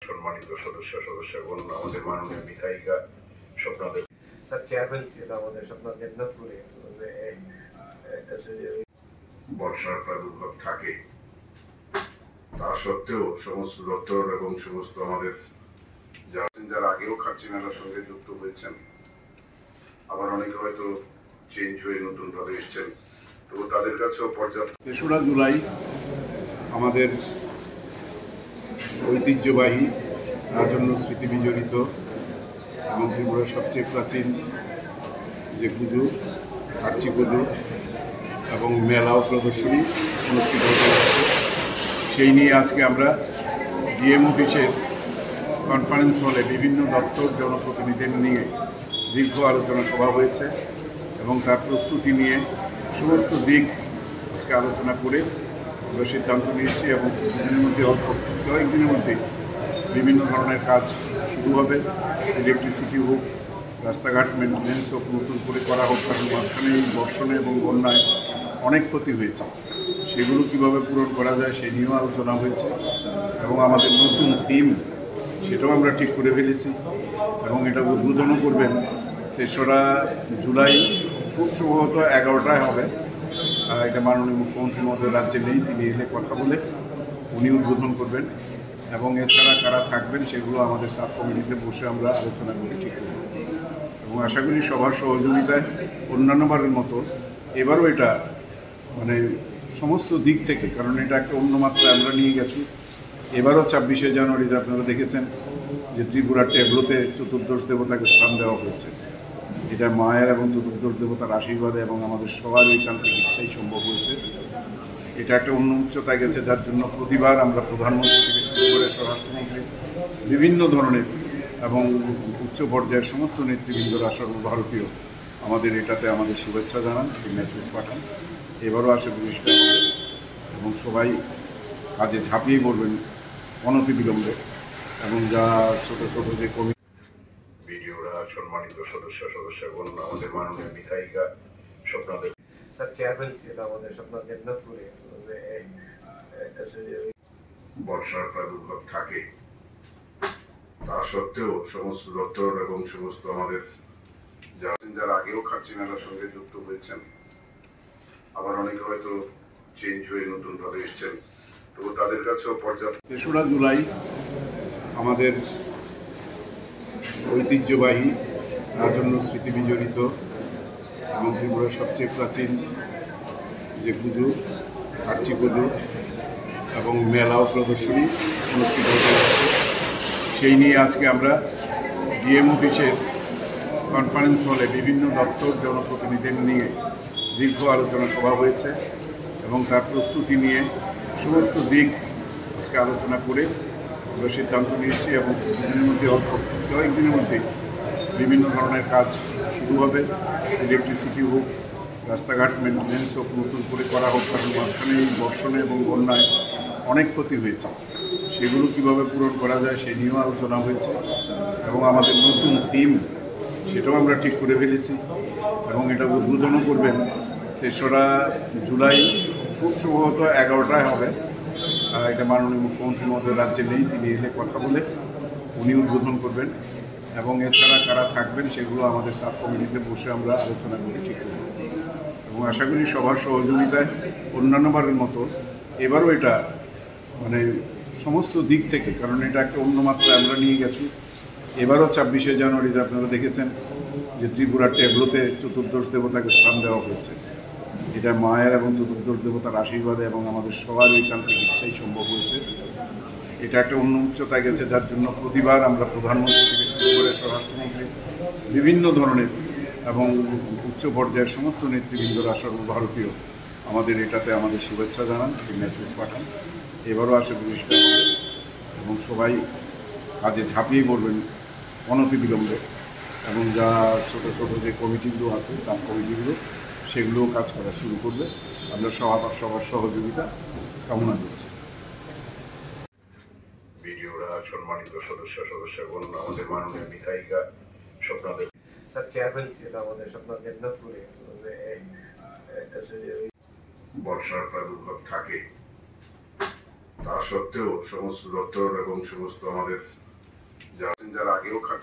সম্মানিত সদস্যগণ, আমাদের মাননীয় বিধায়িকা স্বপ্নাদেব স্যার চেয়ারম্যান ছিল আমাদের স্বপ্নাদেব নাথপুরে বর্ষার প্রাদুর্ভাব থাকে, তা সত্ত্বেও সমস্ত দপ্তর এবং সমস্ত আমাদের যারা আগেও খার্চি মেলার সঙ্গে যুক্ত হয়েছেন, আবার অনেকে হয়তো চেঞ্জ হয়ে নতুন ভাবে এসছেন, তো তাদের কাছেও পর্যাপ্ত। ৩রা জুলাই আমাদের ঐতিহ্যবাহী রাজন্য স্মৃতি বিজড়িত এবং ত্রিপুরার সবচেয়ে প্রাচীন যে পুজো খার্চি পুজো এবং মেলা ও প্রদর্শনী অনুষ্ঠিত হতে যাচ্ছে, সেই নিয়ে আজকে আমরা ডিএম অফিসের কনফারেন্স হলে বিভিন্ন দপ্তর জনপ্রতিনিধিদের নিয়ে দীর্ঘ আলোচনা সভা হয়েছে এবং তার প্রস্তুতি নিয়ে সমস্ত দিক আজকে আলোচনা করে আমরা সিদ্ধান্ত নিয়েছি এবং কিছুদিনের মধ্যে কয়েকদিনের মধ্যে বিভিন্ন ধরনের কাজ শুরু হবে। ইলেকট্রিসিটি হোক, রাস্তাঘাট মেনটেন্যান্স হোক, নতুন করে করা হোক, কারণ মাঝখানে এই বর্ষণে এবং বন্যায় অনেক ক্ষতি হয়েছে, সেগুলো কিভাবে পূরণ করা যায় সেই নিয়েও আলোচনা হয়েছে এবং আমাদের নতুন থিম সেটাও আমরা ঠিক করে ফেলেছি এবং এটা উদ্বোধনও করবেন ৩রা জুলাই, খুব সম্ভবত 11টায় হবে। এটা মাননীয় মুখ্যমন্ত্রী মহোদয় রাজ্যে নেই, তিনি এলে কথা বলে উনি উদ্বোধন করবেন এবং এছাড়া কারা থাকবেন সেগুলো আমাদের সাব কমিটিতে বসে আমরা আলোচনা করে ঠিক করব এবং আশা করি সবার সহযোগিতায় অন্যান্যবারের মতো এবারও এটা মানে সমস্ত দিক থেকে, কারণ এটা একটা অন্য মাত্রায় আমরা নিয়ে গেছি। এবারও ২৬শে জানুয়ারিতে আপনারা দেখেছেন যে ত্রিপুরার ট্যাবলোতে চতুর্দশ দেবতাকে স্থান দেওয়া হয়েছে। এটা মায়ের এবং চতুর্দশ দেবতার আশীর্বাদে এবং আমাদের সবার ঐকান্তিক ইচ্ছাই সম্ভব হয়েছে। এটা একটা অন্য উচ্চতায় গেছে, যার জন্য প্রতিবার আমরা প্রধানমন্ত্রী থেকে শুরু করে স্বরাষ্ট্রমন্ত্রী বিভিন্ন ধরনের এবং উচ্চ পর্যায়ের সমস্ত নেতৃবৃন্দরা সর্বভারতীয় আমাদের এটাতে আমাদের শুভেচ্ছা জানান, একটি মেসেজ পাঠান। এবারও আসে বৃষ্টি হবে এবং সবাই কাজে ঝাঁপিয়ে পড়বেন অনতিবিলম্বে এবং যা ছোট ছোট যে কমিটি ভিডিওরা সম্মানিত সদস্যগণ, আমাদের মাননীয় বিধায়িকা স্বপ্নাদেব স্যার চেয়ারম্যান ছিল আমাদের স্বপ্নাদেব নাথপুরে বর্ষার প্রাদুর্ভাব থাকে, তা সত্ত্বেও সমস্ত দপ্তর এবং সমস্ত আমাদের যারা আগেও খার্চি মেলার সঙ্গে যুক্ত হয়েছেন, আবার অনেকে হয়তো চেঞ্জ হয়ে নতুন ভাবে এসছেন, তো তাদের কাছেও পর্যাপ্ত। ৩রা জুলাই আমাদের ঐতিহ্যবাহী রাজন্য স্মৃতি বিজড়িত এবং ত্রিপুরার সবচেয়ে প্রাচীন যে পুজো খার্চি পুজো এবং মেলা ও প্রদর্শনী অনুষ্ঠিত হতে যাচ্ছে, সেই নিয়ে আজকে আমরা ডিএম অফিসের কনফারেন্স হলে বিভিন্ন দপ্তর জনপ্রতিনিধিদের নিয়ে দীর্ঘ আলোচনা সভা হয়েছে এবং তার প্রস্তুতি নিয়ে সমস্ত দিক আজকে আলোচনা করে আমরা সিদ্ধান্ত নিয়েছি এবং কিছুদিনের মধ্যে কয়েকদিনের মধ্যে বিভিন্ন ধরনের কাজ শুরু হবে। ইলেকট্রিসিটি হোক, রাস্তাঘাট মেনটেন্যান্স হোক, নতুন করে করা হোক, কারণ মাঝখানে এই বর্ষণে এবং বন্যায় অনেক ক্ষতি হয়েছে, সেগুলো কিভাবে পূরণ করা যায় সেই নিয়েও আলোচনা হয়েছে এবং আমাদের নতুন থিম সেটাও আমরা ঠিক করে ফেলেছি এবং এটা উদ্বোধনও করবেন ৩রা জুলাই, খুব সম্ভবত 11টায় হবে। এটা মাননীয় মুখ্যমন্ত্রী মহোদয় রাজ্যে নেই, তিনি এলে কথা বলে উনি উদ্বোধন করবেন এবং এছাড়া কারা থাকবেন সেগুলো আমাদের সাব কমিটিতে বসে আমরা আলোচনা করে ঠিক করব এবং আশা করি সবার সহযোগিতায় অন্যান্যবারের মতো এবারও এটা মানে সমস্ত দিক থেকে, কারণ এটা একটা অন্য মাত্রায় আমরা নিয়ে গেছি। এবারও ২৬শে জানুয়ারিতে আপনারা দেখেছেন যে ত্রিপুরার ট্যাবলোতে চতুর্দশ দেবতাকে স্থান দেওয়া হয়েছে। এটা মায়ের এবং চতুর্দশ দেবতার আশীর্বাদে এবং আমাদের সবার ঐকান্তিক ইচ্ছাই সম্ভব হয়েছে। এটা একটা অন্য উচ্চতায় গেছে, যার জন্য প্রতিবার আমরা প্রধানমন্ত্রী থেকে শুরু করে স্বরাষ্ট্রমন্ত্রী বিভিন্ন ধরনের এবং উচ্চ পর্যায়ের সমস্ত নেতৃবৃন্দরা সর্বভারতীয় আমাদের এটাতে আমাদের শুভেচ্ছা জানান, একটি মেসেজ পাঠান। এবারও আসে বৃষ্টি হবে এবং সবাই কাজে ঝাঁপিয়ে পড়বেন অনতিবিলম্বে এবং যা ছোট ছোট যে কমিটিগুলো আছে সাব কমিটিগুলো সেগুলোও কাজ করা শুরু করবে। আমরা সবার সহযোগিতা কামনা করছি। ভিডিওরা সম্মানিত সদস্যগণ, আমাদের মাননীয় বিধায়িকা স্বপ্নাদেব স্যার চেয়ারম্যান ছিল আমাদের স্বপ্নাদেব নাথপুরে বর্ষার প্রাদুর্ভাব থাকে, তা সত্ত্বেও সমস্ত দপ্তর এবং সমস্ত আমাদের যারা আগেও